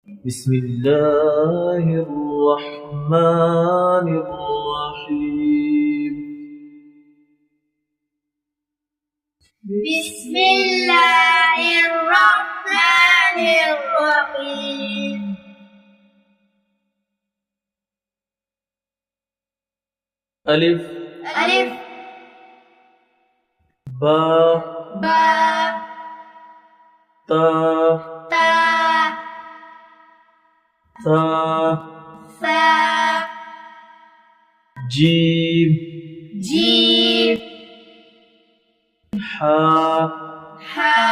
بسم الله الرحمن الرحيم. بسم الله الرحمن الرحيم. ألف ألف با با تا تا ثا ثا جيم جيم حا حا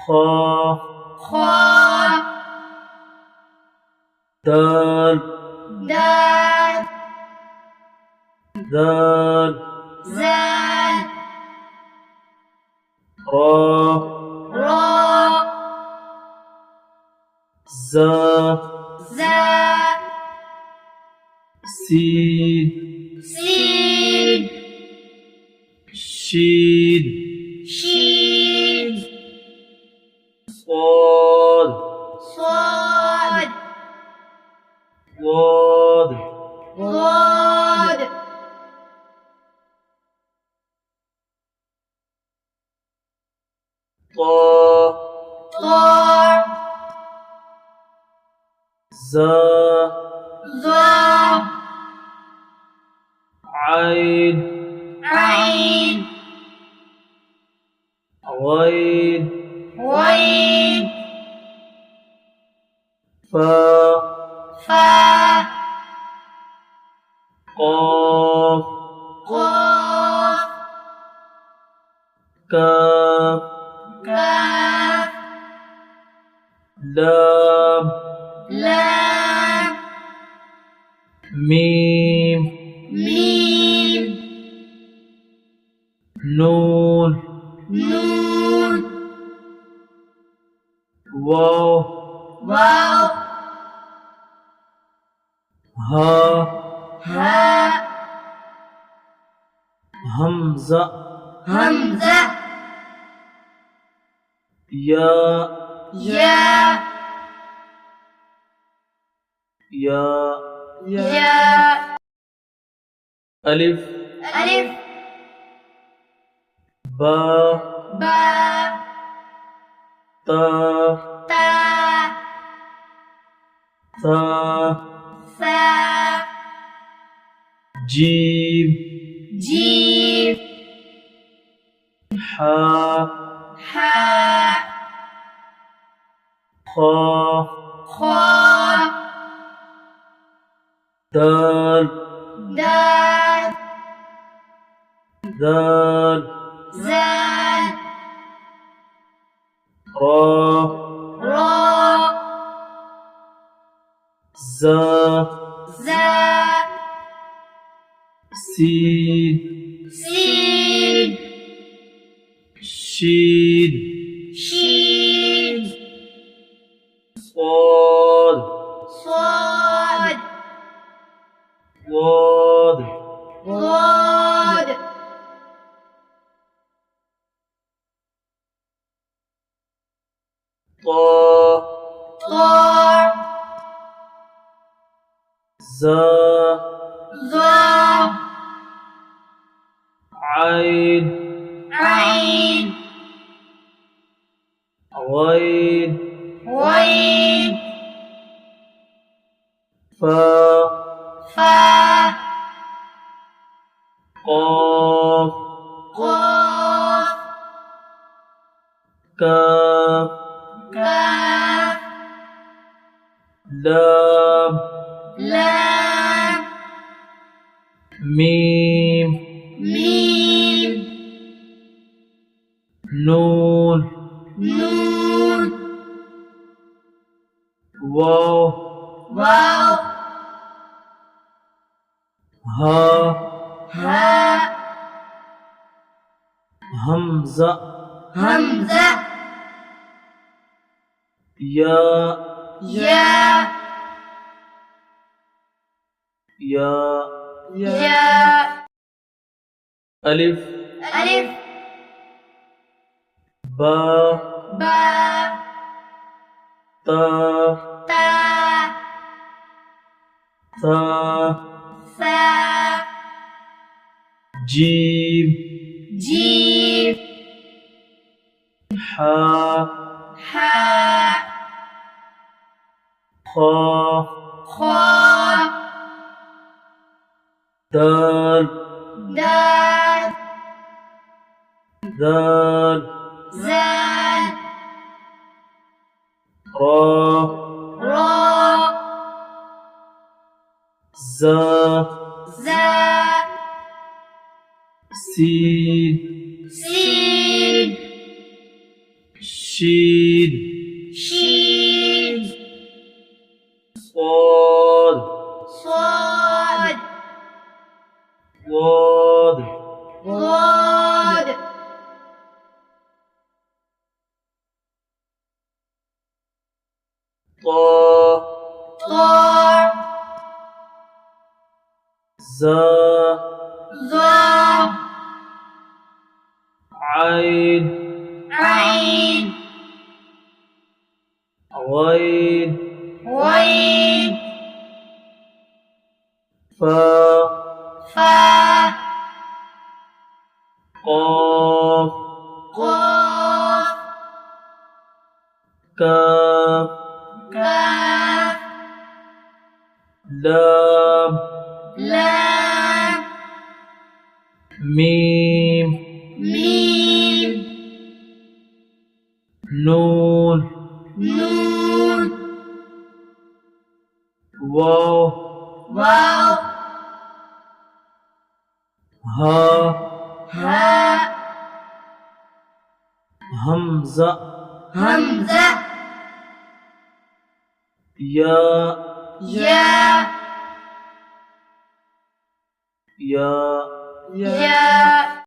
خا خا دال دال ذال زال را را زا زا سين سين شين شين صاد صاد ضاد ضاد طا طا زا ظا عين عين غين غين فا فا قاف قاف كاف كاف لام لام ميم ميم نون نون واو واو ها ها همزة همزة يا يا يا يا ألف ألف با با تا تا ثا ثا جيم جيم حا حا خا خا دال دال ذال زال را را زا زا سين سين شين شين صاد صاد ضاد ضاد طا طا زا ظا عين عين غين غين فا فا قاف قاف كاف كاف لام لام ميم ميم نون نون واو واو ها ها همزة همزة يا يا يا ألف ألف با با تا تا ثا ثا جيم جيم حا حاء خا خاء دال دال ذال زال را راء زا زاء سين سين شين شين صاد صاد ضاد ضاد طا طاء زا ظاء عين عين غين غين فا فاء قاف قاف كاف كاف لام لام ميم ميم نون نون واو واو ها هاء همزة همزة يا يا يا يا